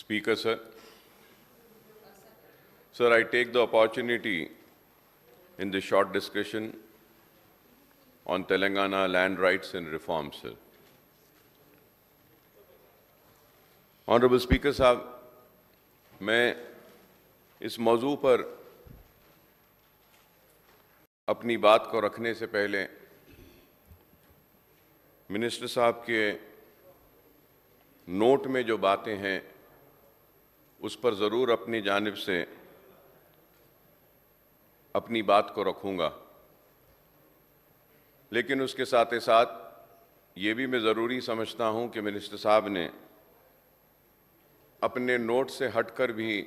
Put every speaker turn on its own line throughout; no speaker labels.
Speaker, sir. Sir, I take the opportunity in this short discussion on Telangana land rights and reforms, sir. Honorable Speaker साहब, मैं इस मौजू पर अपनी बात को रखने से पहले मिनिस्टर साहब के नोट में जो बातें हैं उस पर ज़रूर अपनी जानिब से अपनी बात को रखूंगा, लेकिन उसके साथ ही साथ ये भी मैं ज़रूरी समझता हूं कि मिनिस्टर साहब ने अपने नोट से हटकर भी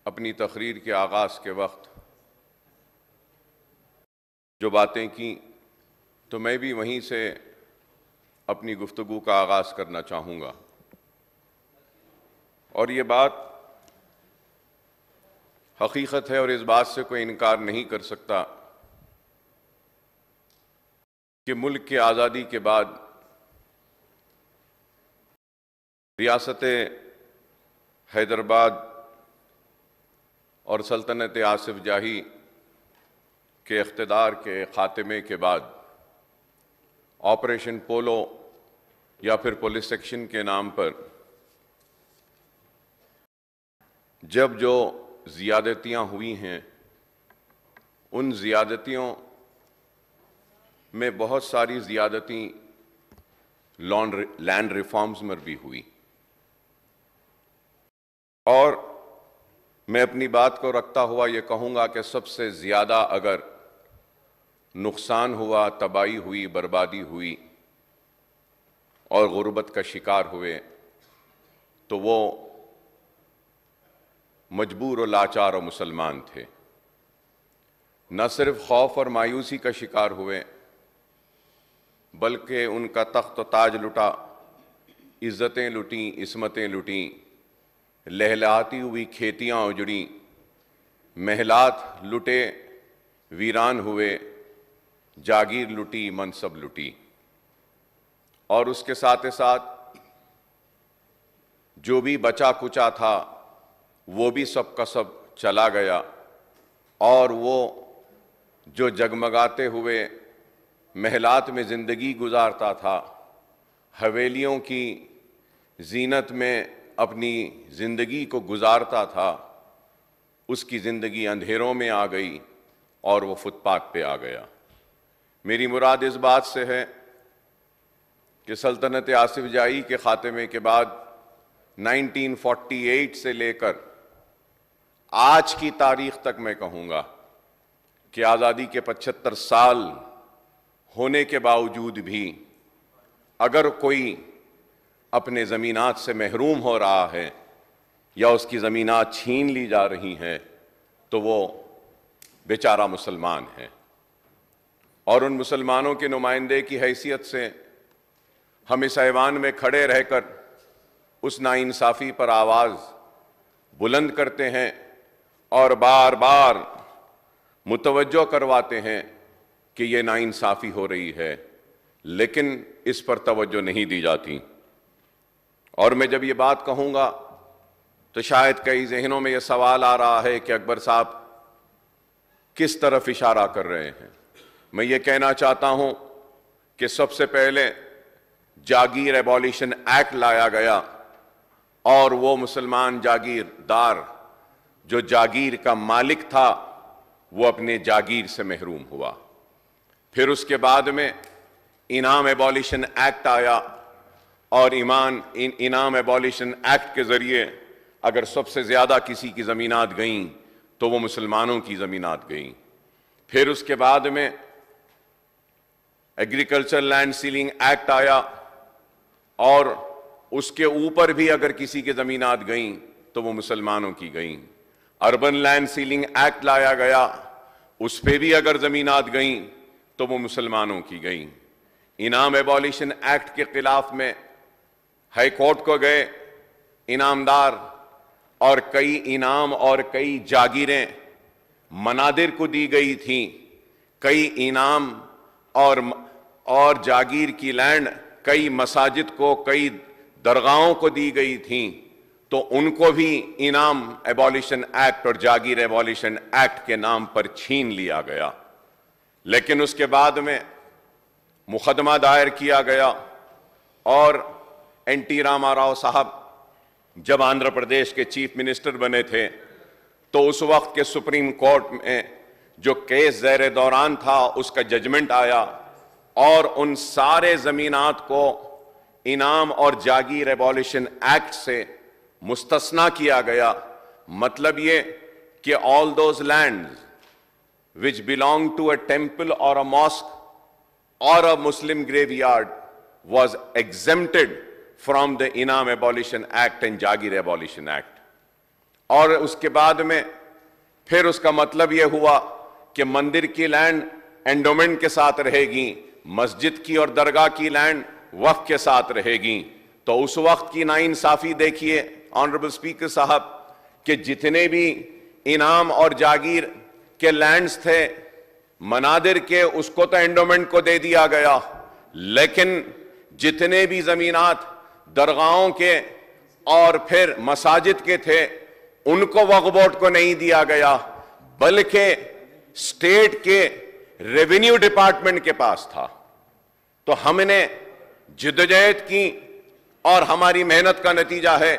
अपनी तकरीर के आगाज़ के वक्त जो बातें की, तो मैं भी वहीं से अपनी गुफ्तगू का आगाज़ करना चाहूँगा। और ये बात हकीकत है और इस बात से कोई इनकार नहीं कर सकता कि मुल्क की आज़ादी के बाद रियासत हैदराबाद और सल्तनत आसिफ जाही के इख्तिदार के ख़ात्मे के बाद ऑपरेशन पोलो या फिर पुलिस एक्शन के नाम पर जब जो ज़ियादतियाँ हुई हैं, उन ज़ियादतियों में बहुत सारी ज़ियादती लैंड रिफॉर्म्स में भी हुई। और मैं अपनी बात को रखता हुआ ये कहूँगा कि सबसे ज़्यादा अगर नुकसान हुआ, तबाही हुई, बर्बादी हुई और गुर्बत का शिकार हुए, तो वो मजबूर और लाचार और मुसलमान थे। न सिर्फ खौफ और मायूसी का शिकार हुए, बल्कि उनका तख्त व ताज लुटा, इज़्ज़तें लुटीं, इस्मतें लुटीं, लहलहाती हुई खेतियाँ उजड़ी, महलात लुटे, वीरान हुए, जागीर लुटी, मनसब लुटी। और उसके साथ साथ जो भी बचा कुचा था वो भी सब का सब चला गया। और वो जो जगमगाते हुए महलात में ज़िंदगी गुजारता था, हवेलियों की जीनत में अपनी ज़िंदगी को गुजारता था, उसकी ज़िंदगी अंधेरों में आ गई और वो फुटपाथ पे आ गया। मेरी मुराद इस बात से है कि सल्तनत आसिफ जाही के ख़ात्मे के बाद 1948 से लेकर आज की तारीख तक मैं कहूँगा कि आज़ादी के 75 साल होने के बावजूद भी अगर कोई अपने ज़मीनात से महरूम हो रहा है या उसकी ज़मीनात छीन ली जा रही हैं, तो वो बेचारा मुसलमान है। और उन मुसलमानों के नुमाइंदे की हैसियत से हम इस ऐवान में खड़े रहकर उस नाइंसाफ़ी पर आवाज़ बुलंद करते हैं और बार बार मुतवज्जो करवाते हैं कि ये नाइंसाफ़ी हो रही है, लेकिन इस पर तवज्जो नहीं दी जाती। और मैं जब ये बात कहूँगा तो शायद कई जहनों में ये सवाल आ रहा है कि अकबर साहब किस तरफ इशारा कर रहे हैं। मैं ये कहना चाहता हूँ कि सबसे पहले जागीर एबॉलिशन एक्ट लाया गया और वो मुसलमान जागीरदार जो जागीर का मालिक था वो अपने जागीर से महरूम हुआ। फिर उसके बाद में इनाम एबॉलिशन एक्ट आया और इनाम एबॉलिशन एक्ट के ज़रिए अगर सबसे ज़्यादा किसी की ज़मीनात गईं तो वो मुसलमानों की ज़मीनात गईं। फिर उसके बाद में एग्रीकल्चर लैंड सीलिंग एक्ट आया और उसके ऊपर भी अगर किसी की ज़मीनात गईं तो वो मुसलमानों की गईं। अर्बन लैंड सीलिंग एक्ट लाया गया, उस पर भी अगर ज़मीनात गईं तो वो मुसलमानों की गईं। इनाम एबॉलिशन एक्ट के ख़िलाफ़ में हाई कोर्ट को गए इनामदार और कई इनाम और कई जागीरें मनादिर को दी गई थीं। कई इनाम और जागीर की लैंड कई मसाजिद को, कई दरगाहों को दी गई थी, तो उनको भी इनाम एबॉलिशन एक्ट और जागीर एबॉलिशन एक्ट के नाम पर छीन लिया गया। लेकिन उसके बाद में मुकदमा दायर किया गया और एनटी रामाराव साहब जब आंध्र प्रदेश के चीफ मिनिस्टर बने थे, तो उस वक्त के सुप्रीम कोर्ट में जो केस ज़ेर दौरान था उसका जजमेंट आया और उन सारे ज़मीनात को इनाम और जागीर एबॉलिशन एक्ट से मुस्तस्ना किया गया। मतलब ये कि all those lands which belong to a temple और अ मॉस्क और a Muslim graveyard was exempted from the Inam abolition act and Jagir abolition act. और उसके बाद में फिर उसका मतलब यह हुआ कि मंदिर की लैंड एंडोमेंट के साथ रहेगी, मस्जिद की और दरगाह की लैंड वक्फ के साथ रहेगी। तो उस वक्त की नाइंसाफी देखिए ऑनरेबल स्पीकर साहब, कि जितने भी इनाम और जागीर के लैंड्स थे मनादिर के, उसको तो एंडोमेंट को दे दिया गया, लेकिन जितने भी जमीनात दरगाहों के और फिर मसाजिद के थे उनको वक्फ बोर्ड को नहीं दिया गया, बल्कि स्टेट के रेवेन्यू डिपार्टमेंट के पास था। तो हमने जिद्दोजहद की और हमारी मेहनत का नतीजा है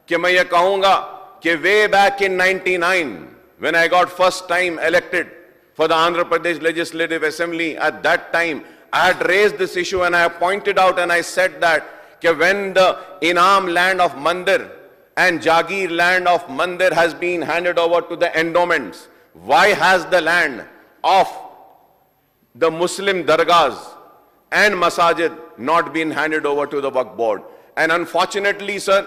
कि मैं ये कहूंगा कि way back in 99 when I got first time elected for the Andhra Pradesh legislative assembly, at that time I had raised this issue and I pointed out and I said that when the Inam land of Mandir and Jagir land of Mandir has been handed over to the endowments, why has the land of the Muslim dargahs and masajid not been handed over to the Waqf board? And unfortunately, sir,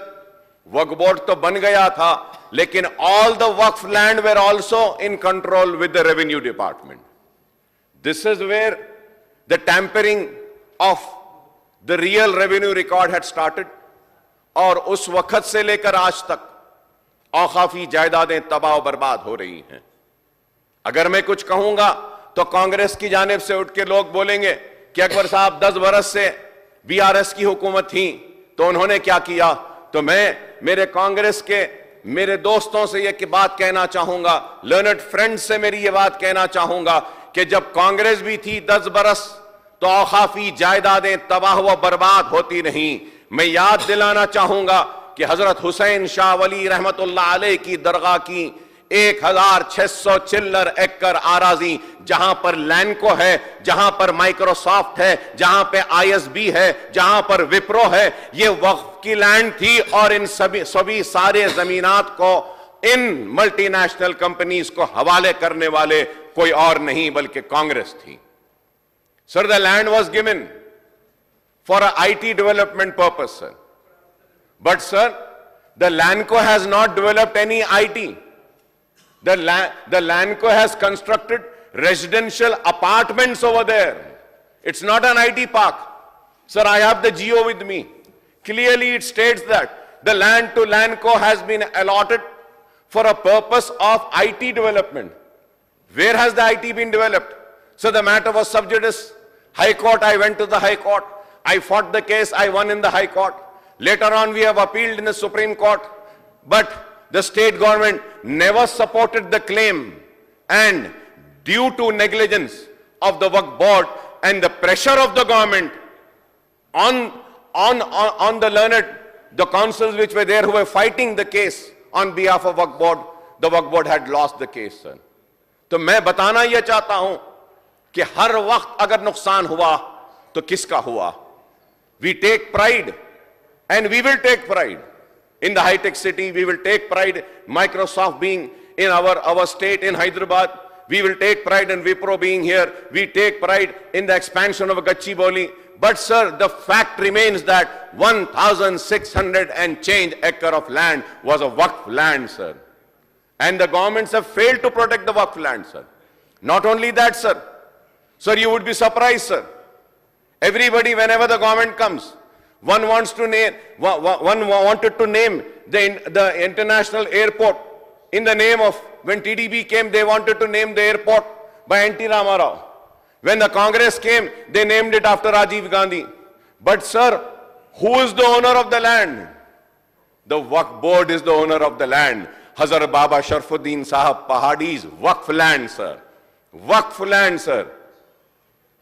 Waqf board to ban gaya tha, lekin all the Waqf land were also in control with the revenue department. This is where the tampering of the real revenue record had started, और उस वक्त से लेकर आज तक औकाफी जायदादें तबाह बर्बाद हो रही हैं। अगर मैं कुछ कहूंगा तो कांग्रेस की जानिब से उठ के लोग बोलेंगे कि अकबर साहब 10 बरस से बीआरएस की हुकूमत थी तो उन्होंने क्या किया। तो मैं मेरे कांग्रेस के मेरे दोस्तों से यह बात कहना चाहूंगा, लर्नड फ्रेंड्स से मेरी यह बात कहना चाहूंगा कि जब कांग्रेस भी थी 10 बरस तो औकाफी जायदादें तबाह व बर्बाद होती नहीं। मैं याद दिलाना चाहूंगा कि हजरत हुसैन शाह वली रहमतुल्लाह अलैह की दरगाह की 1600 चिल्लर एकड़ आराजी, जहां पर लैंको है, जहां पर माइक्रोसॉफ्ट है, जहां पे आईएसबी है, जहां पर विप्रो है, ये वक्फ की लैंड थी। और इन सभी सारे जमीनात को इन मल्टीनेशनल कंपनीज को हवाले करने वाले कोई और नहीं बल्कि कांग्रेस थी। Sir, the land was given for a IT development purpose, sir. But sir, the Lanco has not developed any IT. The Lanco has constructed residential apartments over there. It's not an IT park. Sir, I have the GO with me. Clearly it states that the land to Lanco has been allotted for a purpose of IT development. Where has the IT been developed? So the matter was sub judice. High Court, I went to the High Court. I fought the case, I won in the High Court. Later on, we have appealed in the Supreme Court. But the state government never supported the claim. And due to negligence of the Waqf board and the pressure of the government on the learned, the councils which were there who were fighting the case on behalf of Waqf board, the Waqf board had lost the case, sir. तो मैं बताना यह चाहता हूं कि हर वक्त अगर नुकसान हुआ तो किसका हुआ। We take pride and we will take pride in the high tech city, we will take pride Microsoft being in our state in Hyderabad, we will take pride in Wipro being here, we take pride in the expansion of Gachibowli. But sir, the fact remains that 1,600 and change acre of land was a Waqf land, sir, and the governments have failed to protect the Waqf land, sir. Not only that, sir, you would be surprised, sir. Everybody, whenever the government comes, one wanted to name the international airport in the name of, when TDP came, they wanted to name the airport by N.T. Ramarao. When the Congress came, they named it after Rajiv Gandhi. But sir, Who is the owner of the land? The Waqf board is the owner of the land. Hazrat Baba Sharfuddin Sahab Pahadi's Waqf land, sir. Waqf land, sir.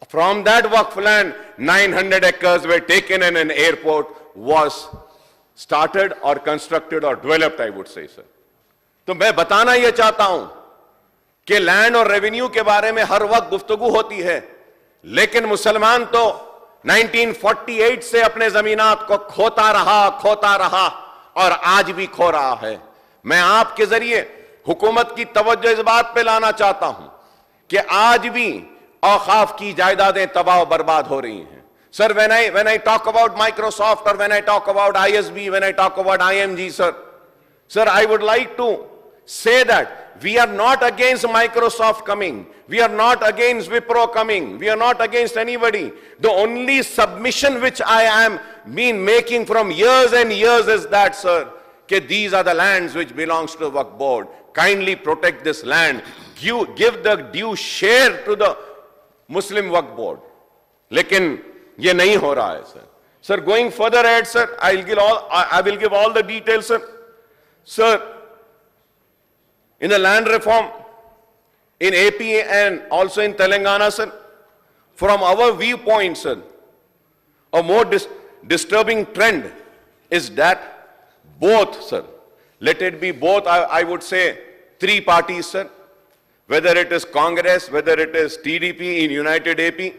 From that Waqf land, 900 acres were taken and an airport was started or constructed or developed, I would say, sir. तो मैं बताना यह चाहता हूं कि land और revenue के बारे में हर वक्त गुफ्तगू होती है, लेकिन मुसलमान तो 1948 से अपने जमीनात को खोता रहा और आज भी खो रहा है। मैं आपके जरिए हुकूमत की तवज्जो इस बात पे लाना चाहता हूं कि आज भी औकाफ की जायदादें तबाह बर्बाद हो रही हैं। Sir, when I talk about Microsoft or when I talk about ISB, when I talk about IMG, sir, I would like to say that we are not against Microsoft coming. We are not against Wipro coming. We are not against anybody. The only submission which I am making from years and years is that, sir, that these are the lands which belongs to the Waqf board. Kindly protect this land. Give the due share to the Muslim Waqf board. लेकिन ये नहीं हो रहा है, sir. Sir, going further ahead, sir, I will give all the details, sir. Sir, in the land reform in AP and also in Telangana, sir, from our viewpoint, sir, a more disturbing trend is that both, sir, let it be both, I would say, three parties, sir, whether it is Congress, whether it is TDP in United AP,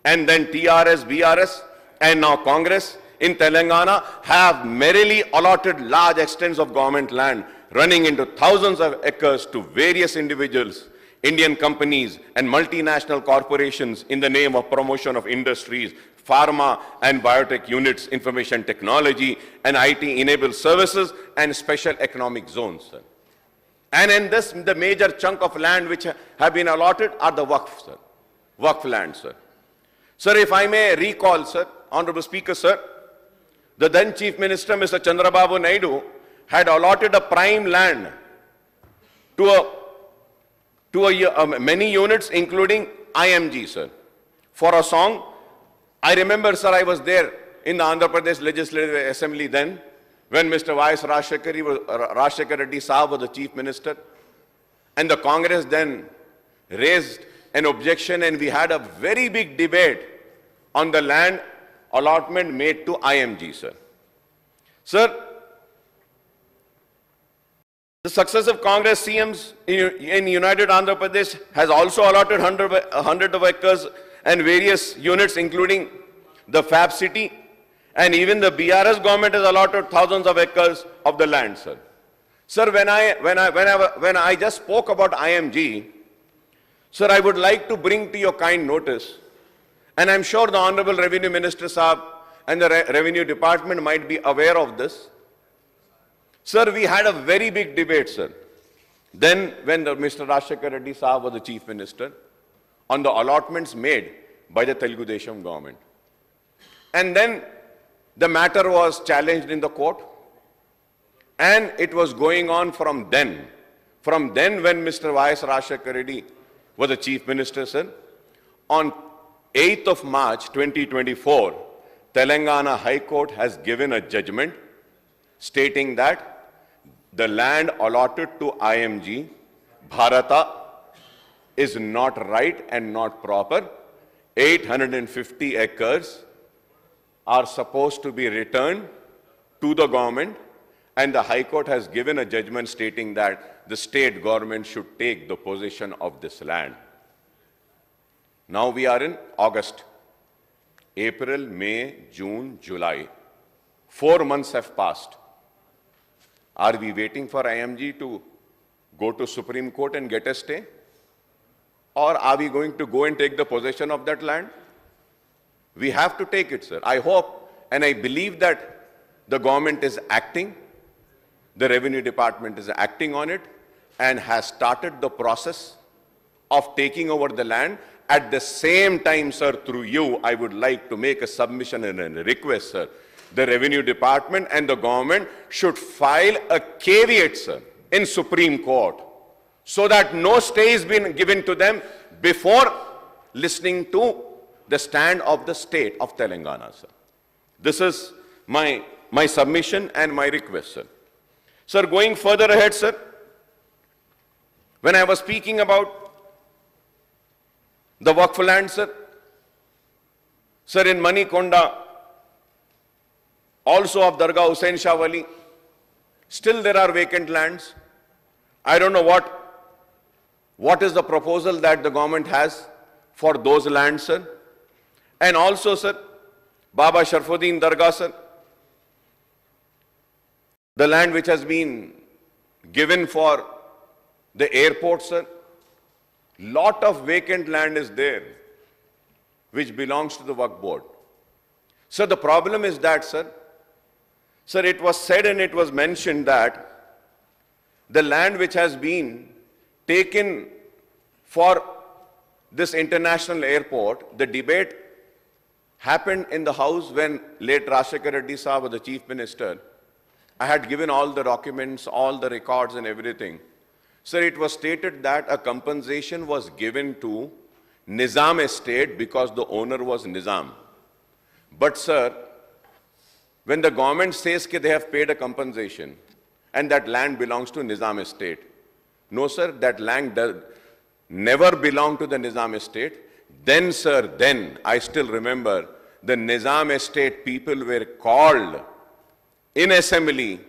and then TRS, BRS, and now Congress in Telangana have merrily allotted large extents of government land running into thousands of acres to various individuals, Indian companies and multinational corporations in the name of promotion of industries, pharma and biotech units, information technology and IT-enabled services and special economic zones, sir. And in this, the major chunk of land which have been allotted are the Waqf, sir. Waqf land, sir. Sir, if I may recall, sir, Honorable Speaker, sir, the then Chief Minister, Mr. Chandrababu Naidu, had allotted a prime land to many units, including IMG, sir, for a song. I remember, sir, I was there in the Andhra Pradesh Legislative Assembly then, when Mr. Y.S. Rajshekar Reddy Sahab was the Chief Minister, and the Congress then raised an objection, and we had a very big debate on the land allotment made to IMG, sir. Sir, the successive Congress CMs in United Andhra Pradesh has also allotted 100 of acres and various units, including the Fab City, and even the BRS government has allotted thousands of acres of the land, sir. Sir, when I just spoke about IMG, sir, I would like to bring to your kind notice, and I'm sure the Honorable Revenue Minister Saab and the Revenue Department might be aware of this. Sir, we had a very big debate, sir, then when Mr. Rajshekar Reddy Saab was the Chief Minister, on the allotments made by the Telugu Desam government. And then the matter was challenged in the court, and it was going on from then. From then, when Mr. Y.S. Rajshekar Reddy was the Chief Minister, sir, on 8th of March 2024, Telangana High Court has given a judgment stating that the land allotted to IMG, Bharata, is not right and not proper. 850 acres are supposed to be returned to the government, and the High Court has given a judgment stating that the state government should take the possession of this land. Now we are in August, April, May, June, July. 4 months have passed. Are we waiting for IMG to go to Supreme Court and get a stay? Or are we going to go and take the possession of that land? We have to take it, sir. I hope and I believe that the government is acting, the Revenue Department is acting on it, and has started the process of taking over the land. At the same time, sir, through you, I would like to make a submission and a request, sir. The Revenue Department and the government should file a caveat, sir, in Supreme Court, so that no stay is been given to them before listening to the stand of the state of Telangana, sir. This is my submission and my request, sir. Sir, going further ahead, sir, when I was speaking about the Waqf land, sir, in Manikonda, also of Dargah Hussain Shah Wali, still there are vacant lands. I don't know what is the proposal that the government has for those lands, sir. And also, sir, Baba Sharfuddin Dargah, sir, the land which has been given for the airport, sir, lot of vacant land is there which belongs to the Waqf board. So the problem is that, sir, it was said and it was mentioned that the land which has been taken for this international airport, the debate happened in the house when late Rashekar Reddy Sahab was the chief minister. I had given all the documents, all the records and everything. Sir, it was stated that a compensation was given to Nizam estate because the owner was Nizam. But sir, when the government says that they have paid a compensation and that land belongs to Nizam estate, no sir, that land never belonged to the Nizam estate. Then sir, I still remember the Nizam estate people were called in assembly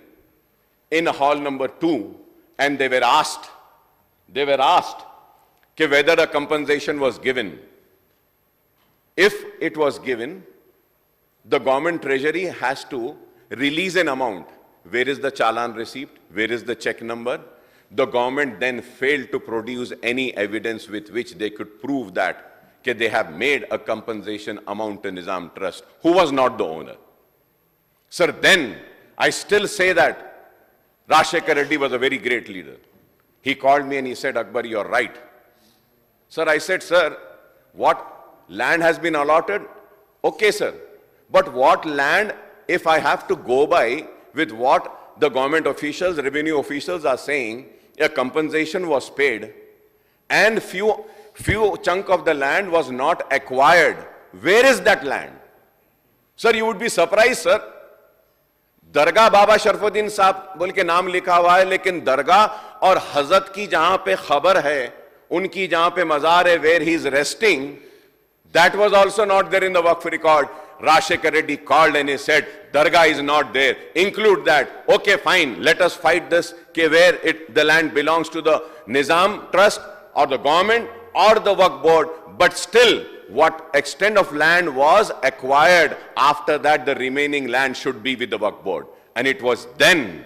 in hall number 2 and they were asked whether a compensation was given. If it was given, the government treasury has to release an amount. Where is the challan receipt? Where is the check number? The government then failed to produce any evidence with which they could prove that they have made a compensation amount to Nizam Trust, who was not the owner. Sir, then I still say that Rashekar Reddy was a very great leader. He called me and he said, Akbar, you're right. Sir, I said, sir, what land has been allotted? Okay, sir. But what land, if I have to go by with what the government officials, revenue officials are saying, a compensation was paid and few chunk of the land was not acquired. Where is that land? Sir, you would be surprised, sir. दरगाह बाबा शरफुद्दीन साहब बोल के नाम लिखा हुआ है, लेकिन दरगाह और हजरत की जहां पे खबर है, उनकी जहां पे मजार है, where he is resting, that was also not there in the Waqf record. Rashekar Reddy called and he said, Dargah is not there. Include that. Okay, fine. Let us fight this. Where the land belongs to the Nizam Trust or the government or the Waqf board. But still, what extent of land was acquired, after that the remaining land should be with the Waqf board. And it was then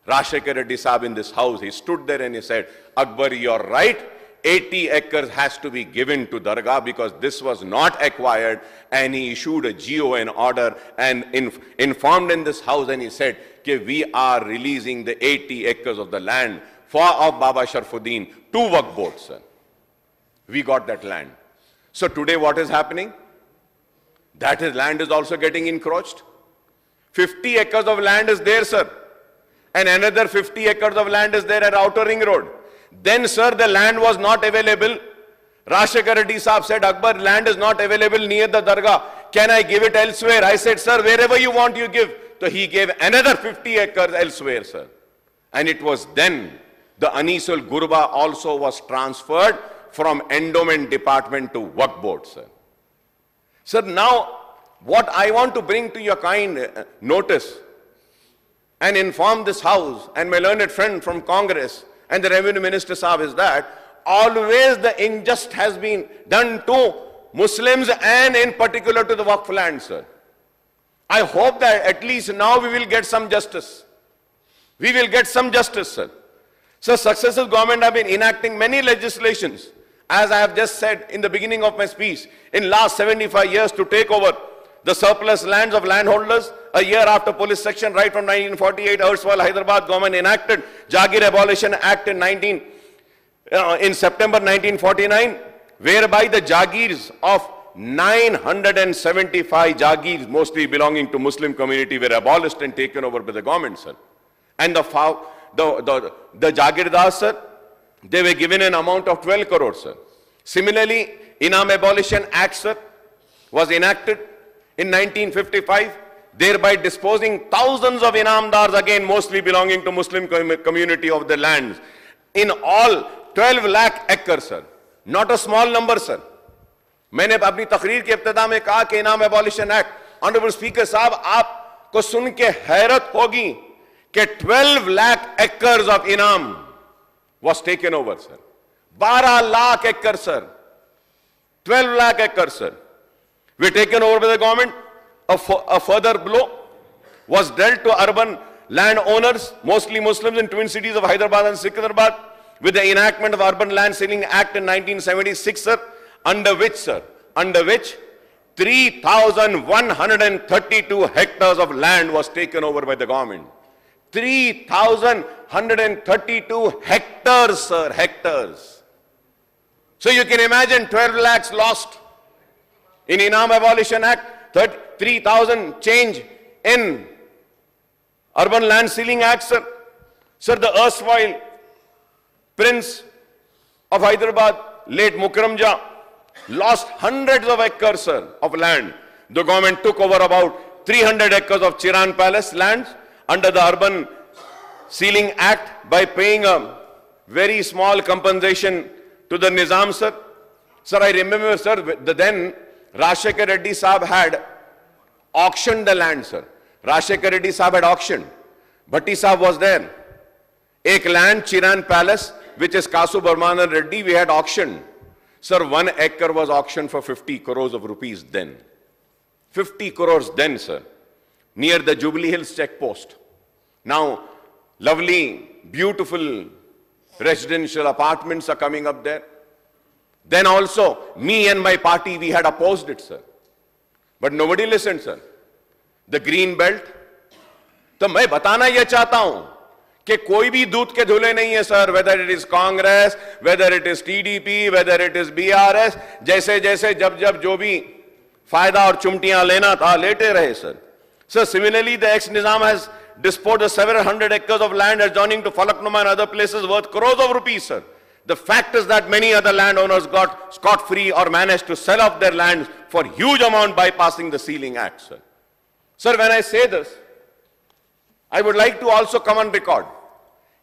Rashekar Reddy Sahab in this house, he stood there and he said, Akbar, you're right. 80 acres has to be given to Dargah because this was not acquired, and he issued a GO and order and informed in this house, and he said, okay, we are releasing the 80 acres of the land of Baba Sharfuddin to Waqf board, sir. We got that land. So today what is happening? That land is also getting encroached. 50 acres of land is there, sir. And another 50 acres of land is there at Outer Ring Road. Then, sir, the land was not available. Rashekar Reddy Sahab said, Akbar, land is not available near the Dargah. Can I give it elsewhere? I said, sir, wherever you want, you give. So he gave another 50 acres elsewhere, sir. And it was then the Anisul Gurba also was transferred from endowment department to Waqf board, sir. Sir, now what I want to bring to your kind notice and inform this house and my learned friend from Congress and the Revenue Minister Sahab is that always the injustice has been done to Muslims and in particular to the Waqf land, sir. I hope that at least now we will get some justice. We will get some justice, sir. So successive government have been enacting many legislations, as I have just said in the beginning of my speech, in last 75 years to take over the surplus lands of landholders. A year after police section right from 1948, erstwhile Hyderabad government enacted Jagir Abolition Act in September 1949, whereby the Jagirs of 975 Jagirs, mostly belonging to Muslim community, were abolished and taken over by the government, sir. And the Jagirdars, sir, they were given an amount of 12 crores, sir. Similarly, Inam Abolition Act, sir, was enacted in 1955, thereby disposing thousands of inamdars, again mostly belonging to Muslim community, of the lands. In all 12 lakh acres, sir. Not a small number, sir. मैंने अपनी तकरीर के इब्तिदा में कहा कि इनाम abolition act, honourable speaker साहब, आपको सुन के हैरत होगी कि 12 lakh acres of इनाम was taken over, sir. 12 lakh acres, sir. 12 lakh acres, sir. Were taken over by the government. A further blow was dealt to urban land owners, mostly Muslims, in twin cities of Hyderabad and Secunderabad, with the enactment of Urban Land Ceiling Act in 1976, sir, under which 3,132 hectares of land was taken over by the government. 3,132 hectares, sir, hectares. So you can imagine 12 lakhs lost in Inam Abolition Act, 3,000 change in Urban Land Ceiling Act, sir. Sir, the erstwhile Prince of Hyderabad, late Mukram Jah, lost hundreds of acres, sir, of land. The government took over about 300 acres of Chiran Palace lands under the Urban Ceiling Act by paying a very small compensation to the Nizam, sir. Sir, I remember, sir, the then Rajshekhar Reddy Saab had auctioned the land, sir. Rajshekhar Reddy Saab had auctioned. Bhatti Saab was there. Ek land, Chiran Palace, which is Kasu Barman Reddy, we had auctioned. Sir, 1 acre was auctioned for 50 crores of rupees then. 50 crores then, sir, near the Jubilee Hills checkpost. Now, lovely, beautiful residential apartments are coming up there. Then also, me and my party, we had opposed it, sir. But nobody listened, sir. The green belt. तो मैं बताना यह चाहता हूं कि कोई भी दूध के धुले नहीं है, sir. Whether it is Congress, whether it is TDP, whether it is BRS, जैसे जैसे जब जो भी फायदा और चुमटियां लेना था, लेते रहे, sir. So similarly, the ex-Nizam has disposed of several hundred acres of land adjoining to Falaknuma and other places worth crores of rupees, sir. The fact is that many other landowners got scot-free or managed to sell off their lands for huge amount bypassing the Ceiling Act, sir. Sir, when I say this, I would like to also come on record.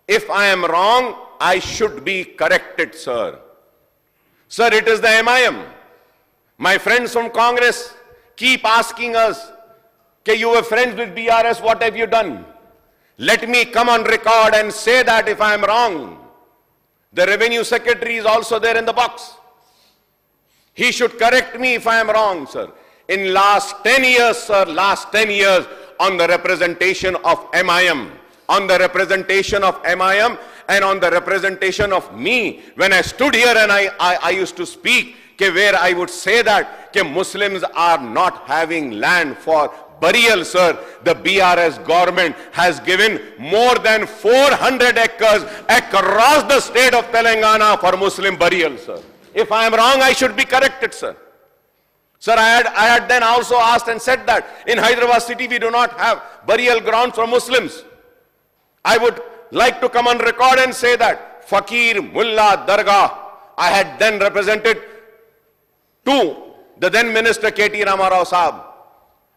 If I am wrong, I should be corrected, sir. Sir, it is the MIM. My friends from Congress keep asking us, okay, you were friends with BRS, what have you done? Let me come on record and say that if I am wrong. The Revenue Secretary is also there in the box. He should correct me if I am wrong, sir. In last 10 years, sir, last 10 years, on the representation of MIM, on the representation of MIM and on the representation of me, when I stood here and I used to speak, where I would say that Muslims are not having land for burial, sir. The BRS government has given more than 400 acres across the state of Telangana for Muslim burial, sir. If I am wrong, I should be corrected, sir. Sir, I had then also asked and said that in Hyderabad city we do not have burial grounds for Muslims. I would like to come on record and say that Fakir Mullah Dargah, I had then represented to the then Minister K.T. Ramarao Saab,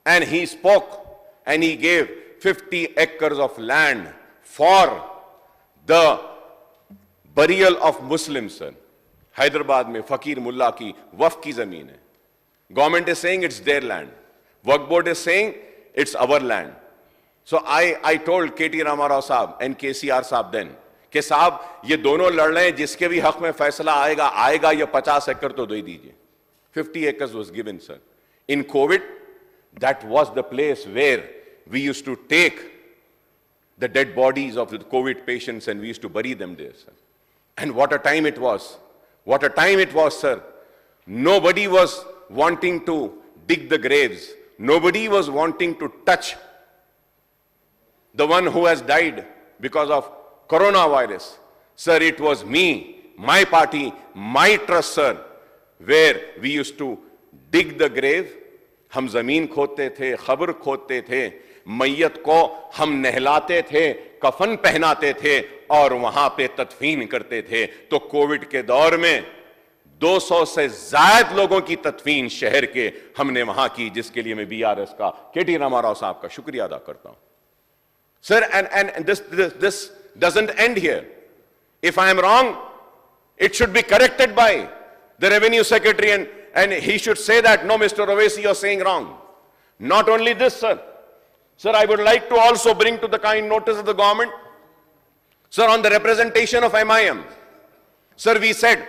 and he spoke and he gave 50 acres of land for the burial of Muslims, sir. Hyderabad mein Fakir Mullah ki waqf ki zameen hai. Government is saying it's their land. Waqf board is saying it's our land. So I told K.T. Ramarao Saab and KCR Saab then, कि साहब ये दोनों लड़ रहे हैं, जिसके भी हक में फैसला आएगा ये 50 एकड़ तो दे दीजिए. 50 acres was given, sir. In COVID, that was the place where we used to take the dead bodies of the COVID patients and we used to bury them there, sir. And what a time it was. What a time it was, sir. Nobody was wanting to dig the graves. Nobody was wanting to touch the one who has died because of coronavirus. Sir, it was me, my party, my trust, sir, where we used to dig the grave. हम जमीन खोदते थे, खबर खोदते थे, मैयत को हम नहलाते थे, कफन पहनाते थे और वहां पे तदफीन करते थे. तो कोविड के दौर में 200 से ज्यादा लोगों की तदफीन शहर के हमने वहां की, जिसके लिए मैं बीआरएस का केटी रामाराव साहब का शुक्रिया अदा करता हूं sir. And this doesn't and here. If I am wrong, it should be corrected by the revenue secretary, and he should say that, no, Mr. Owaisi, you're saying wrong. Not only this, sir. Sir, I would like to also bring to the kind notice of the government, sir, on the representation of MIM. Sir, we said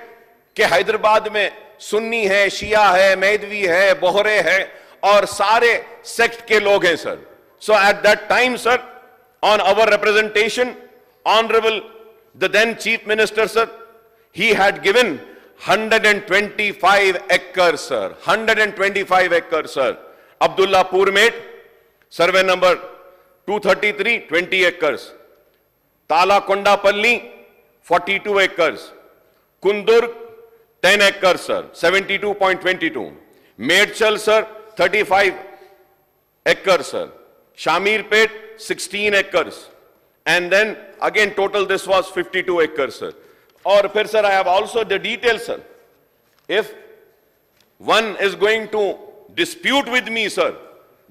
कि हैदराबाद में सुन्नी है, शिया है, मैदवी है, बोहरे है और सारे sect के लोग हैं, sir. So at that time, sir, on our representation, Honorable the then Chief Minister, sir, he had given 125 acres, sir. 125 acres, sir. Abdullahpur Met, survey number 233, 20 acres. Talakondapalli, 42 acres. Kundurg, 10 acres, sir. 72.22. Medchal, sir, 35 acres, sir. Shamirpet, 16 acres. And then, again, total this was 52 acres, sir. Or, sir, I have also the details, sir. If one is going to dispute with me, sir,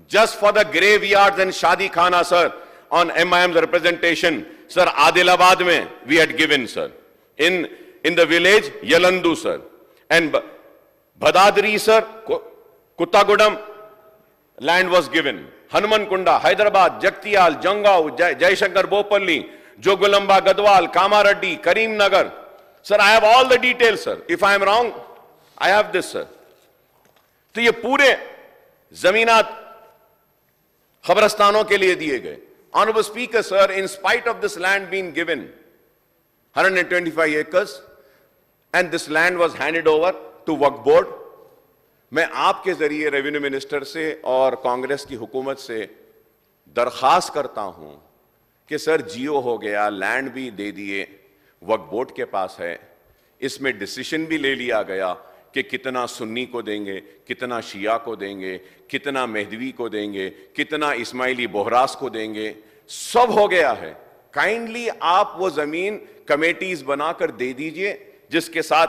just for the graveyards and Shadi Khana, sir, on MIM's representation, sir, Adilabad mein we had given, sir. In the village, Yalandu, sir. And Bhadadri, sir, Kuttagudam, land was given. Hanuman Kunda, Hyderabad, Jaktiyal, Jangao, Jaishankar Bopalli, Jogulamba, Gadwal, Kamareddy, Karim Nagar. Sir, I have all the details, sir. If I am wrong, I have this, sir. तो ये पूरे जमीनात खबरस्तानों के लिए दिए गए. Honorable Speaker, sir, in spite of this land being given 125 acres and this land was handed over to Waqf Board, मैं आपके जरिए रेवेन्यू मिनिस्टर से और कांग्रेस की हुकूमत से दरखास्त करता हूं कि सर जियो हो गया, लैंड भी दे दिए, वक्फ बोर्ड के पास है, इसमें डिसीजन भी ले लिया गया कि कितना सुन्नी को देंगे, कितना शिया को देंगे, कितना मेहदवी को देंगे, कितना इस्माइली बोहरास को देंगे, सब हो गया है. काइंडली आप वो जमीन कमेटीज बनाकर दे दीजिए जिसके साथ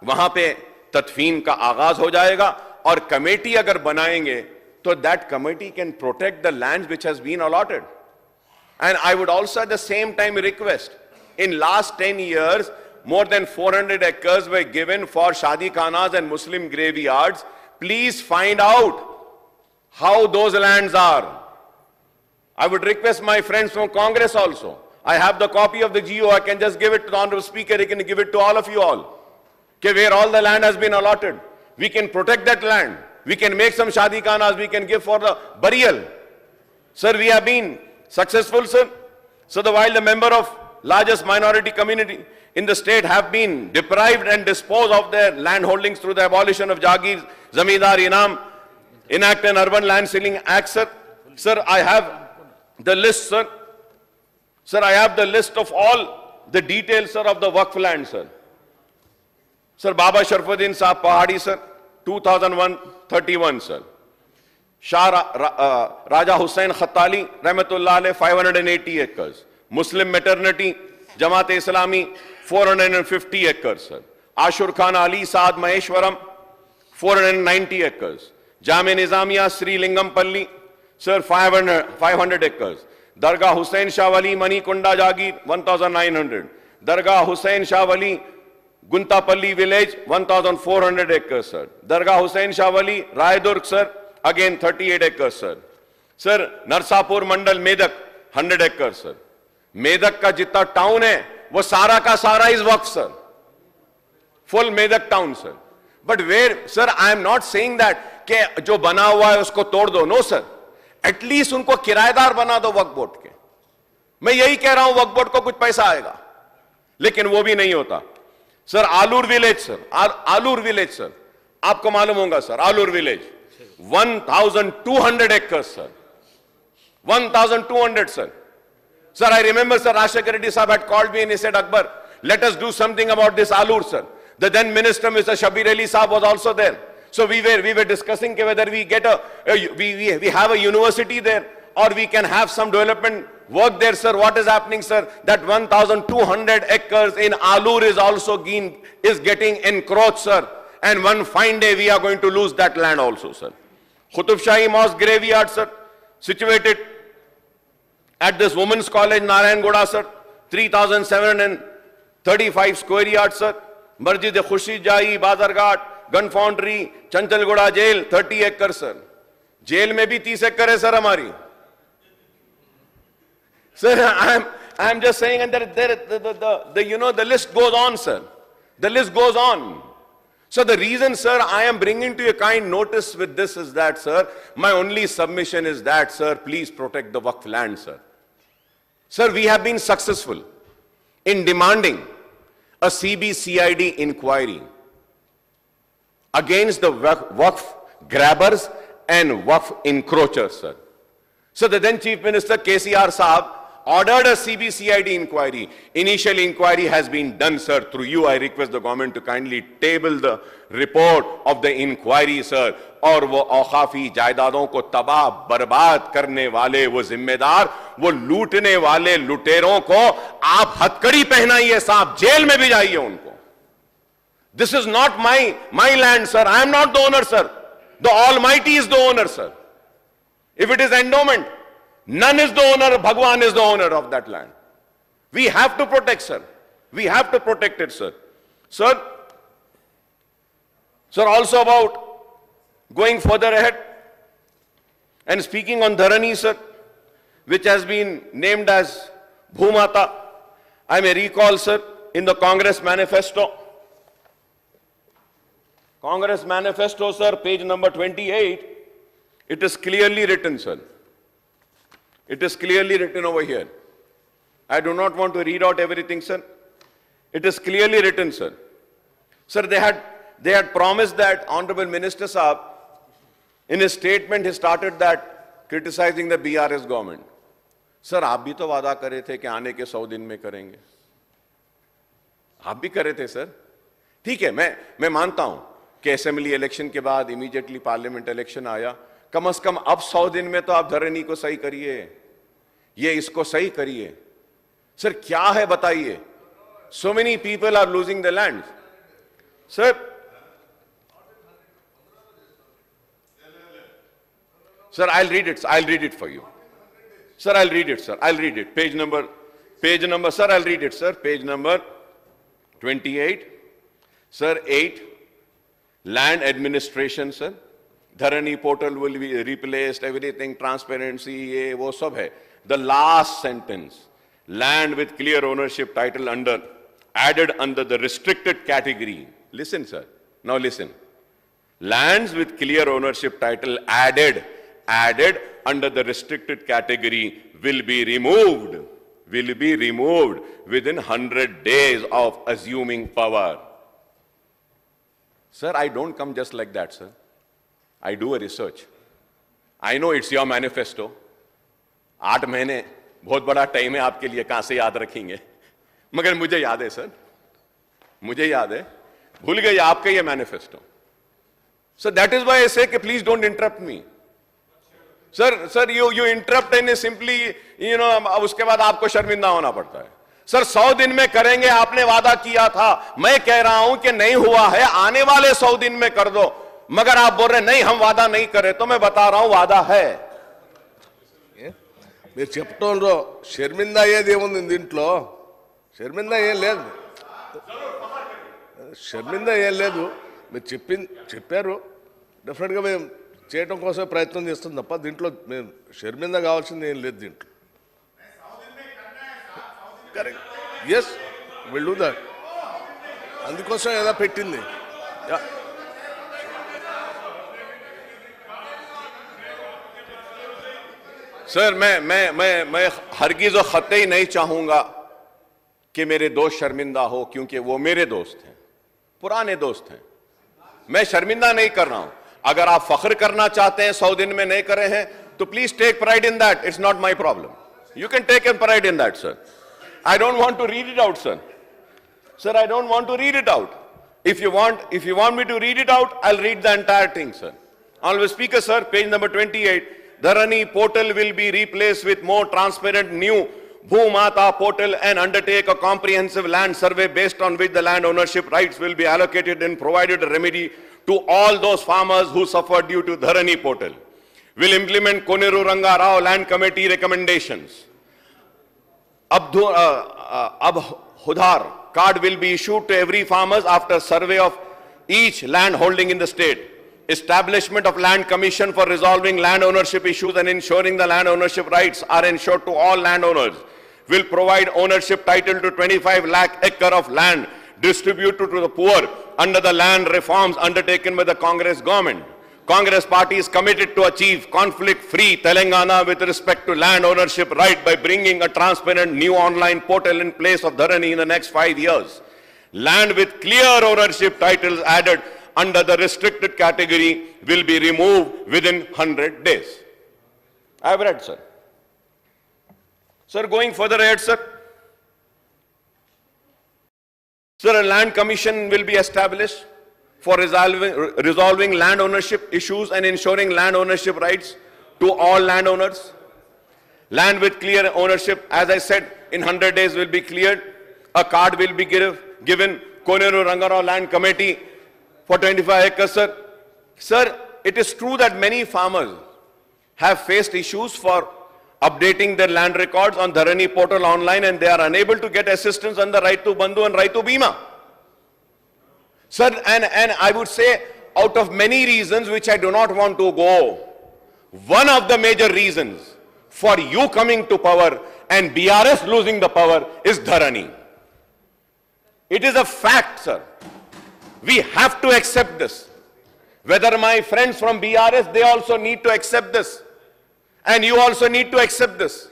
वहां पे तदफीन का आगाज हो जाएगा. और कमेटी अगर बनाएंगे तो that committee can protect the land which has been allotted. And I would also at the same time request, in last 10 years, more than 400 acres were given for Shadi Khanas and Muslim graveyards. Please find out how those lands are. I would request my friends from Congress also. I have the copy of the GO. I can just give it to the Honorable Speaker. He can give it to all of you all. Okay, where all the land has been allotted. We can protect that land. We can make some Shadi Khanas. We can give for the burial. Sir, we have been successful, sir. So while the member of largest minority community in the state have been deprived and disposed of their land holdings through the abolition of Jagir, Zamindar, Inam, Enact an Urban Land Ceiling Act, sir. Sir, I have the list, sir. Sir, I have the list of all the details, sir, of the Waqf land, sir. Sir, Baba Sharafuddin Saab Pahadi, sir, 2001-31, sir. Shah Raja Hussain Khattali, Rahmatullah alayh, 580 acres. Muslim maternity, Jamaat-e-Islami, 450 acres, sir. Ashur Khan Ali Saad Maheshwaram, 490 acres. Jami Nizamiya Sri Lingampalli, sir, 500 acres. Dargah Hussain Shah Wali Manikunda Jagir, 1,900. Dargah Hussain Shah Wali Guntapalli village, 1,400 acres, sir. Dargah Hussain Shah Wali Raidurg, sir, again 38 acres, sir. Sir, Narsapur Mandal Medak, 100 acres, sir. Medak का जितना town है वो सारा का सारा is waqf, sir. Full Medak town, sir. But where, sir, I am not saying that कि जो बना हुआ है उसको तोड़ दो. नो सर, एटलीस्ट उनको किराएदार बना दो वक्फ बोर्ड के. मैं यही कह रहा हूं, वक्फ बोर्ड को कुछ पैसा आएगा, लेकिन वो भी नहीं होता. Sir, Alur village, sir, Alur village, sir, आपको मालूम होगा sir, Alur village 1200 acres, sir. 1200, sir. Sir, I remember, sir, Rashekar Reddy Sahab had called me and he said, Akbar, let us do something about this Alur, sir. The then minister, Mr. Shabir Ali Sahab, was also there. So we were discussing whether we get we have a university there or we can have some development Work there, sir. What is happening, sir? That 1,200 acres in Alur is also getting encroached, sir. And one fine day we are going to lose that land also, sir. Qutub Shahi Mosque graveyard, sir, situated at this women's college, Narayangoda, sir. 3,735 square yards, sir. Masjid Khushi Jai, Bazarghat, Gun Foundry, Chanchalgoda jail, 30 acres, sir. Jail mein bhi 30 acre hai, sir, hamari. Sir, I am just saying, and the list goes on, sir. The list goes on. So the reason, sir, I am bringing to your kind notice with this is that, sir, my only submission is that, sir, please protect the Waqf land, sir. Sir, we have been successful in demanding a CBCID inquiry against the Waqf grabbers and Waqf encroachers, sir. So the then Chief Minister KCR Saab ordered a CBCID inquiry. Initial inquiry has been done, sir. Through you, I request the government to kindly table the report of the inquiry, sir. और वो औखाफी जायदादों को तबाह बर्बाद करने वाले वो जिम्मेदार, वो लूटने वाले लुटेरों को आप हथकड़ी पहनाइए साहब, जेल में भी जाइए उनको. This is not my land, sir. I am not the owner, sir. The Almighty is the owner, sir. If it is endowment, none is the owner, Bhagwan is the owner of that land. We have to protect, sir. We have to protect it, sir. Sir, also about going further ahead and speaking on Dharani, sir, which has been named as Bhumata, I may recall, sir, in the Congress manifesto, sir, page number 28, it is clearly written, sir. It is clearly written over here. I do not want to read out everything, sir. It is clearly written, sir. Sir, they had promised that Honorable Minister Saab, in his statement, he started that criticizing the BRS government. Sir, आप भी तो वादा करे थे कि आने के 100 दिन में करेंगे. आप भी करे थे, सर. ठीक है, मैं मानता हूं कि असेंबली इलेक्शन के बाद इमीडिएटली पार्लियामेंट इलेक्शन आया. कम से कम अब 100 दिन में तो आप धरनी को सही करिए, ये इसको सही करिए. सर क्या है बताइए. So many people are losing their lands. Sir, I'll read it. I'll read it for you. Sir, I'll read it, sir. I'll read it. Page number, sir, I'll read it, sir. Page number 28. Sir, 8. Land administration, sir. Dharani portal will be replaced, everything, transparency, ye, wo sab hai. The last sentence, land with clear ownership title added under the restricted category. Listen, sir. Now listen. Lands with clear ownership title added under the restricted category will be removed within 100 days of assuming power. Sir, I don't come just like that, sir. I do a research. I know it's your manifesto. 8 महीने बहुत बड़ा time है आपके लिए, कहां से याद रखेंगे. मगर मुझे याद है, सर, मुझे याद है. भूल गए आपका ये manifesto. So that is why I say, please don't interrupt me. Sir, you interrupt and simply, उसके बाद आपको शर्मिंदा होना पड़ता है. सर 100 दिन में करेंगे, आपने वादा किया था. मैं कह रहा हूं कि नहीं हुआ है, आने वाले 100 दिन में कर दो. मगर आप बोल रहे नहीं हम वादा नहीं करें, तो मैं बता रहा हूं वादा है.
మీరు చెప్తాండ్రో షర్మిందా ఏదేముంది దీంట్లో. షర్మిందా ఏం లేదు, షర్మిందా ఏం లేదు. మీరు చెప్పారు, డెఫినెట్గా మేము చేయడం కోసం ప్రయత్నం చేస్తాం తప్ప దీంట్లో మేము షర్మిందా కావాల్సింది ఏం లేదు దీంట్లో. Correct, yes will do that. అందుకోసం ఏదో పెట్టింది.
सर मैं हरगिज़ और खतई नहीं चाहूंगा कि मेरे दोस्त शर्मिंदा हो, क्योंकि वो मेरे दोस्त हैं, पुराने दोस्त हैं. मैं शर्मिंदा नहीं कर रहा हूं. अगर आप फख्र करना चाहते हैं 100 दिन में नहीं करे हैं, तो please take pride in that. It's not my problem. You can take a pride in that, sir. I don't want to read it out, sir. Sir, I don't want to read it out. If you want me to read it out, I'll read the entire thing, sir. Honorable Speaker, sir, page number 28. Dharani portal will be replaced with more transparent new Bhumata portal and undertake a comprehensive land survey based on which the land ownership rights will be allocated and provided a remedy to all those farmers who suffered due to Dharani portal. Will implement Koneru Ranga Rao Land Committee recommendations. Abhudhar card will be issued to every farmer after survey of each land holding in the state. Establishment of land commission for resolving land ownership issues and ensuring the land ownership rights are ensured to all landowners. Will provide ownership title to 25 lakh acre of land distributed to the poor under the land reforms undertaken by the Congress government. Congress party is committed to achieve conflict-free Telangana with respect to land ownership right by bringing a transparent new online portal in place of Dharani in the next 5 years. Land with clear ownership titles added under the restricted category will be removed within 100 days. I have read, sir. Sir, going further ahead, sir. Sir, a land commission will be established for resolving land ownership issues and ensuring land ownership rights to all landowners. Land with clear ownership, as I said, in 100 days will be cleared. A card will be given. Koneru Ranga Rao Land Committee for 25 acres, sir. Sir, it is true that many farmers have faced issues for updating their land records on Dharani portal online and they are unable to get assistance under Raitu Bandhu and Raitu Bima. Sir, and I would say out of many reasons which I do not want to go, one of the major reasons for you coming to power and BRS losing the power is Dharani. It is a fact, sir. We have to accept this. Whether my friends from BRS, they also need to accept this. And you also need to accept this.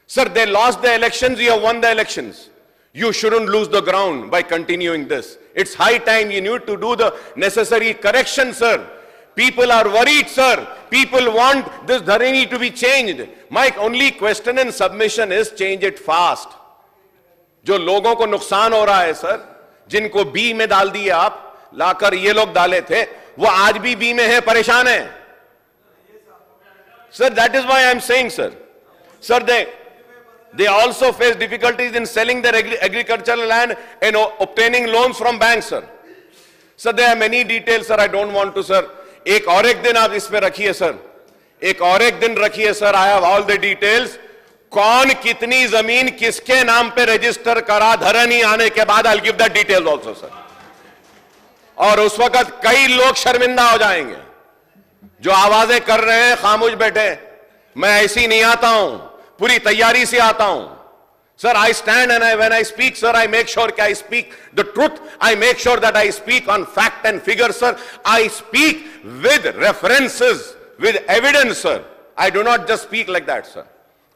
Sir, they lost the elections, you have won the elections. You shouldn't lose the ground by continuing this. It's high time you need to do the necessary correction, sir. People are worried, sir. People want this Dharani to be changed. My only question and submission is change it fast. जो लोगों को नुकसान हो रहा है, sir, जिनको B में डाल दिए आप, लाकर ये लोग डाले थे, वो आज भी बी में है, परेशान है. Sir, that is why I am saying, sir. Sir, they also face difficulties in selling their agricultural land and obtaining loans from banks, sir. Sir, there are many details, sir. I don't want to, sir. एक और एक दिन आप इस पे रखिए, sir. एक और एक दिन रखिए, sir. I have all the details. कौन कितनी जमीन किसके नाम पे रजिस्टर करा धरनी आने के बाद I'll give that details also, sir. और उस वक्त कई लोग शर्मिंदा हो जाएंगे जो आवाजें कर रहे हैं, खामोश बैठे. मैं ऐसी नहीं आता हूं, पूरी तैयारी से आता हूं. Sir, I stand and when I speak, sir, I make sure that I speak the truth. I make sure that I speak on fact and figures, sir. I speak with references, with evidence, sir. I do not just speak like that, sir.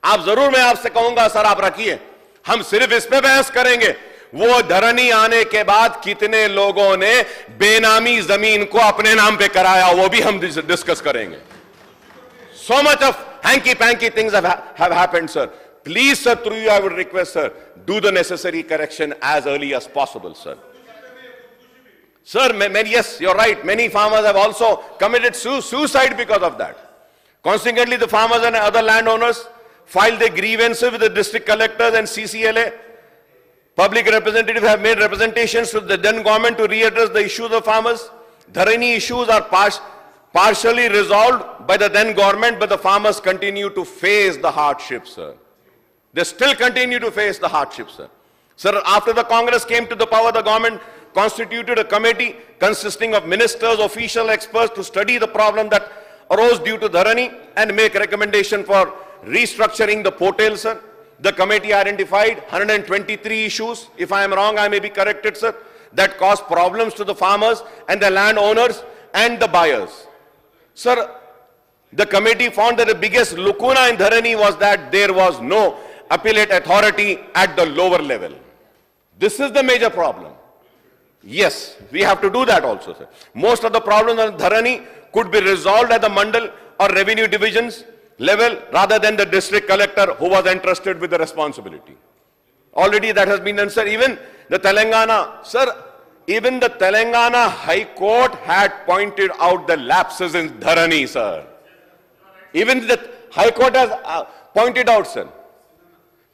आप जरूर, मैं आपसे कहूंगा, sir, आप रखिए. हम सिर्फ इस पे बहस करेंगे. वो धरनी आने के बाद कितने लोगों ने बेनामी जमीन को अपने नाम पे कराया, वो भी हम डिस्कस करेंगे. So much of hanky-panky things have happened, sir. Please, sir, through you I would request, sir, do the necessary correction as early as possible, sir. Sir, yes, you're right. Many farmers have also committed suicide because of that. Consequently, the farmers and other landowners filed their grievances with the district collectors and CCLA. Public representatives have made representations to the then government to readdress the issues of farmers. Dharani issues are partially resolved by the then government, but the farmers continue to face the hardships, sir. They still continue to face the hardships, sir. Sir, after the Congress came to the power, the government constituted a committee consisting of ministers, official experts to study the problem that arose due to Dharani and make recommendation for restructuring the portal, sir. The committee identified 123 issues, if I am wrong, I may be corrected, sir, that caused problems to the farmers and the landowners and the buyers. Sir, the committee found that the biggest lacuna in Dharani was that there was no appellate authority at the lower level. This is the major problem. Yes, we have to do that also, sir. Most of the problems on Dharani could be resolved at the mandal or revenue divisions level rather than the district collector who was entrusted with the responsibility. Already that has been done, sir. Even the Telangana, sir, even the Telangana High Court had pointed out the lapses in Dharani, sir. Even the High Court has pointed out, sir,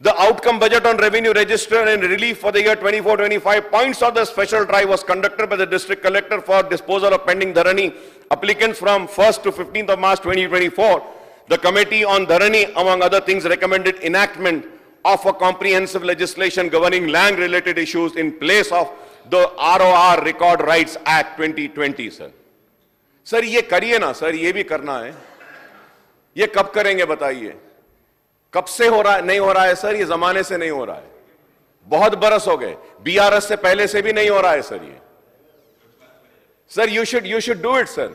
the outcome budget on revenue register and relief for the year 24-25 points of the special drive was conducted by the district collector for disposal of pending Dharani applicants from 1st to 15th of March 2024. The committee on Dharani, among other things, recommended enactment of a comprehensive legislation governing land-related issues in place of the ROR Record Rights Act 2020, sir. Sir ये करिए ना sir, ये भी करना है. ये कब करेंगे बताइए? कब से हो रहा है? नहीं हो रहा है सर, ये जमाने से नहीं हो रहा है. बहुत बरस हो गए. बीआरएस से पहले से भी नहीं हो रहा है सर ये. Sir, you should do it, sir.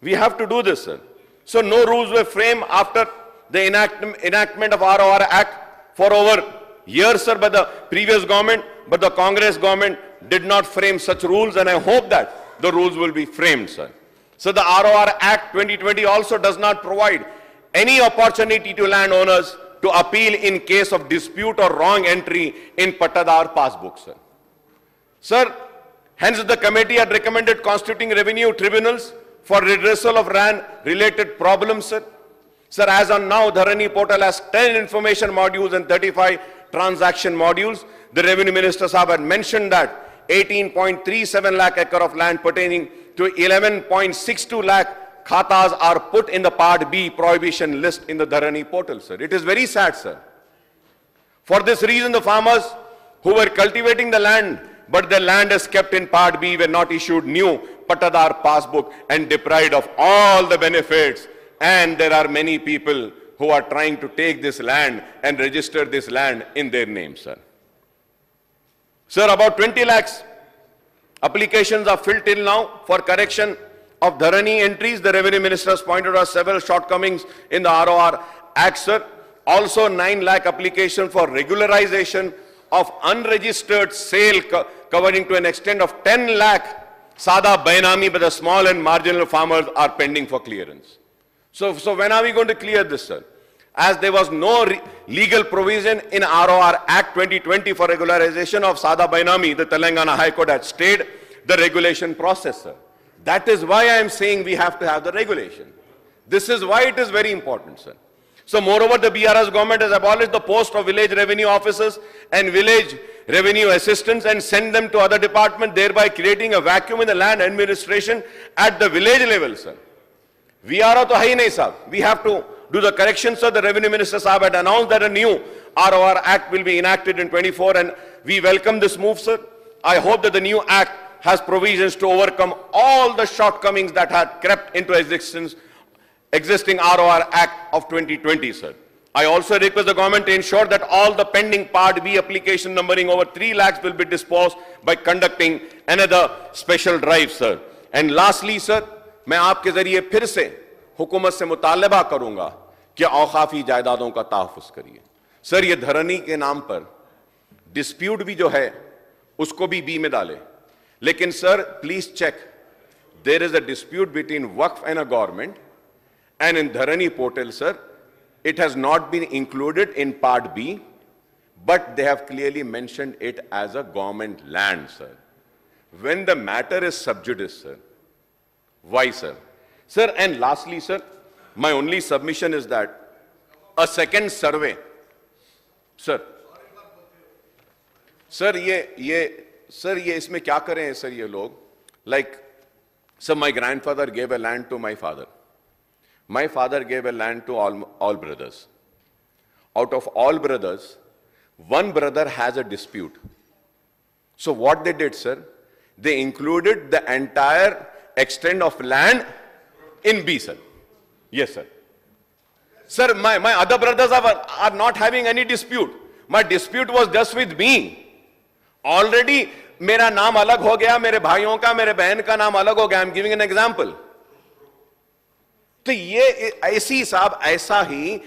We have to do this, sir. So no rules were framed after the enactment of ROR Act for over years, sir, by the previous government, but the Congress government did not frame such rules, and I hope that the rules will be framed, sir. So the ROR Act 2020 also does not provide any opportunity to landowners to appeal in case of dispute or wrong entry in Pattadar passbook, sir. Sir, hence the committee had recommended constituting revenue tribunals for redressal of land-related problems, sir. Sir, as on now, Dharani portal has 10 information modules and 35 transaction modules. The Revenue Minister Sahab had mentioned that 18.37 lakh acre of land pertaining to 11.62 lakh khatas are put in the Part B prohibition list in the Dharani portal, sir. It is very sad, sir. For this reason, the farmers who were cultivating the land, but the land is kept in Part B, were not issued new Pattadar passbook and deprived of all the benefits. And there are many people who are trying to take this land and register this land in their name, sir. Sir, about 20 lakhs applications are filled till now for correction of Dharani entries. The Revenue Minister has pointed out several shortcomings in the ROR Act, sir. Also 9 lakh applications for regularization of unregistered sale covering to an extent of 10 lakh Sada Bainami by the small and marginal farmers are pending for clearance. So when are we going to clear this, sir? As there was no legal provision in ROR Act 2020 for regularization of Sada Bainami, the Telangana High Court had stayed the regulation process, sir. That is why I am saying we have to have the regulation. This is why it is very important, sir. So moreover, the BRS government has abolished the post of village revenue officers and village revenue assistants and sent them to other departments, thereby creating a vacuum in the land administration at the village level, sir. VRO to hai nahi, sir. We have to do the correction, sir. The Revenue Minister Sahab had announced that a new ROR Act will be enacted in 24, and we welcome this move, sir. I hope that the new Act has provisions to overcome all the shortcomings that had crept into existing ROR Act of 2020, sir. I also request the government to ensure that all the pending Part B application numbering over 3 lakhs will be disposed by conducting another special drive, sir. And lastly, sir, मैं आपके जरिए फिर से हुकूमत से मुतालबा करूंगा कि औकाफी जायदादों का तहफ़्फ़ुज़ करिए. सर, ये धरनी के नाम पर डिस्प्यूट भी जो है उसको भी बी में डाले. लेकिन sir, please check, there is a dispute between waqf and a government, and in Dharani portal, sir, it has not been included in Part B, but they have clearly mentioned it as a government land, sir. When the matter is sub judice, sir, why, sir? Sir, and lastly, sir, my only submission is that a second survey, sir, ये इसमें क्या करें sir ये लोग? Like, sir, my grandfather gave a land to my father. My father gave a land to all brothers. Out of all brothers, one brother has a dispute. So what they did, sir, they included the entire extent of land in B, sir. Yes, sir. Sir, my other brothers are not having any dispute. My dispute was just with me. Already, मेरा नाम अलग हो गया, मेरे भाइयों का, मेरे बहन का नाम अलग हो गया. I'm giving an example. तो ये ऐसी साहब ऐसा ही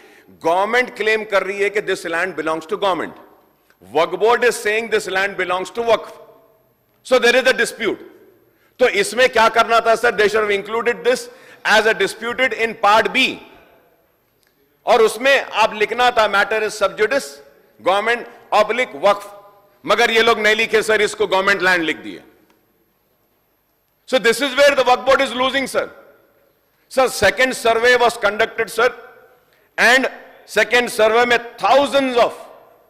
गवर्नमेंट क्लेम कर रही है कि this land belongs to government. Waqf board is saying this land belongs to waqf. So there is a dispute. तो इसमें क्या करना था सर? They should have included this as a disputed in part B, और उसमें आप लिखना था मैटर इज सब जुडिस गवर्नमेंट ऑब्लिक वक्फ. मगर ये लोग नहीं लिखे सर, इसको गवर्नमेंट लैंड लिख दिए. So this is where the waqf board is losing, sir. Sir, second survey was conducted, sir, and second survey में thousands of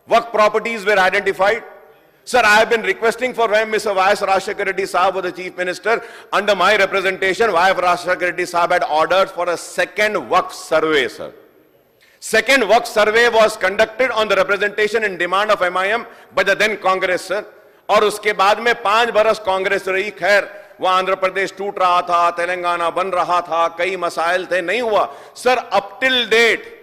work properties were identified. Sir, I have been requesting for when Mr. Y.S. Rajshekar Reddy Sahab was the Chief Minister, under my representation, Y.S. Rajshekar Reddy Sahab had ordered for a second work survey, sir. Second work survey was conducted on the representation and demand of MIM by the then Congress, sir. और उसके बाद में 5 बरस कांग्रेस रही, खैर वहां आंध्र प्रदेश टूट रहा था, तेलंगाना बन रहा था, कई मसाइल थे, नहीं हुआ sir. Up till date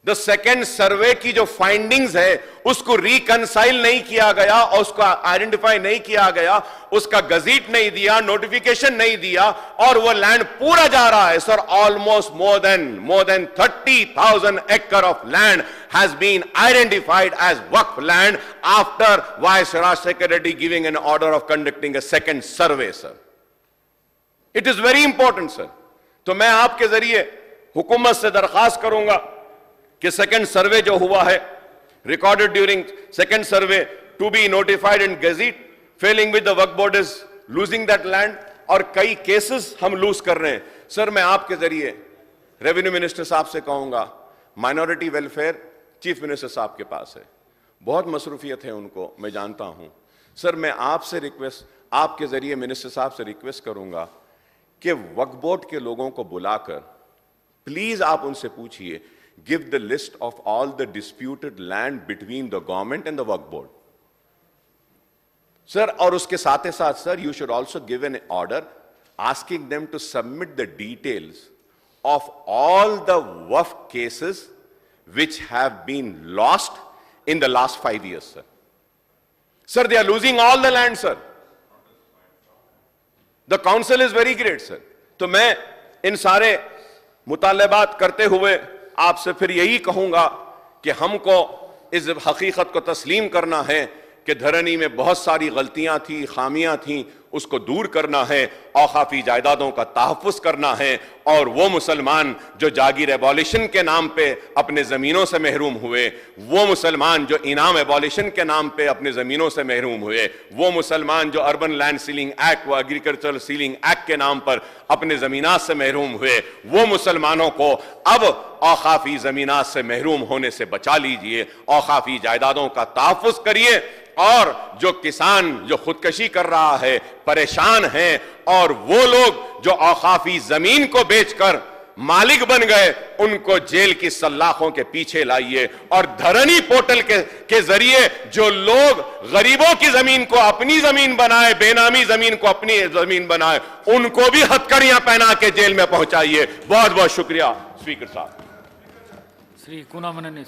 the second survey की जो फाइंडिंग्स है उसको रिकंसाइल नहीं किया गया और उसको आइडेंटिफाई नहीं किया गया, उसका गजीट नहीं दिया, नोटिफिकेशन नहीं दिया, और वो लैंड पूरा जा रहा है sir. Almost more than 30,000 acre of land has been identified as waqf land after YS. Rajasekhar Reddy giving an order of conducting a second survey, sir. It is very important, sir. तो मैं आपके जरिए हुकूमत से दरखास्त करूंगा कि सेकेंड सर्वे जो हुआ है, recorded during second survey to be notified in gazette, failing with the waqf board is losing that land, और कई केसेस हम लूज कर रहे हैं। सर, मैं आपके जरिए रेवेन्यू मिनिस्टर साहब से कहूंगा, माइनॉरिटी वेलफेयर चीफ मिनिस्टर साहब के पास है, बहुत मसरूफियत है उनको, मैं जानता हूं। सर, मैं आपसे रिक्वेस्ट, आपके जरिए मिनिस्टर साहब से रिक्वेस्ट करूंगा कि वक्फ बोर्ड के लोगों को बुलाकर प्लीज आप उनसे पूछिए, give the list of all the disputed land between the government and the work board, sir. और उसके साथ ही साथ sir, you should also give an order asking them to submit the details of all the waqf cases which have been lost in the last 5 years, sir. Sir, they are losing all the land, sir. The council is very great, sir. तो मैं इन सारे मुतालबात करते हुए आपसे फिर यही कहूंगा कि हमको इस हकीकत को तस्लीम करना है कि धरनी में बहुत सारी गलतियां थी, खामियां थी, उसको दूर करना है, औकाफी जायदादों का तहफ़्फ़ुज़ करना है, और वो मुसलमान जो जागीर एबॉलिशन के नाम पे अपने ज़मीनों से महरूम हुए, वो मुसलमान जो इनाम एबॉलिशन के नाम पे अपने ज़मीनों से महरूम हुए, वो मुसलमान जो अर्बन लैंड सीलिंग एक्ट व एग्रीकल्चरल सीलिंग एक्ट के नाम पर अपने ज़मीनात से महरूम हुए, वो मुसलमानों को अब औकाफी ज़मीनात से महरूम होने से बचा लीजिए, औकाफी जायदादों का तहफ़्फ़ुज़ करिए। और जो किसान जो खुदकशी कर रहा है, परेशान है, और वो लोग जो औकाफी जमीन को बेचकर मालिक बन गए, उनको जेल की सलाखों के पीछे लाइए। और धरनी पोर्टल के जरिए जो लोग गरीबों की जमीन को अपनी जमीन बनाए, बेनामी जमीन को अपनी जमीन बनाए, उनको भी हथकड़ियां पहना के जेल में पहुंचाइए। बहुत बहुत शुक्रिया स्पीकर साहब।
श्री कुनामननी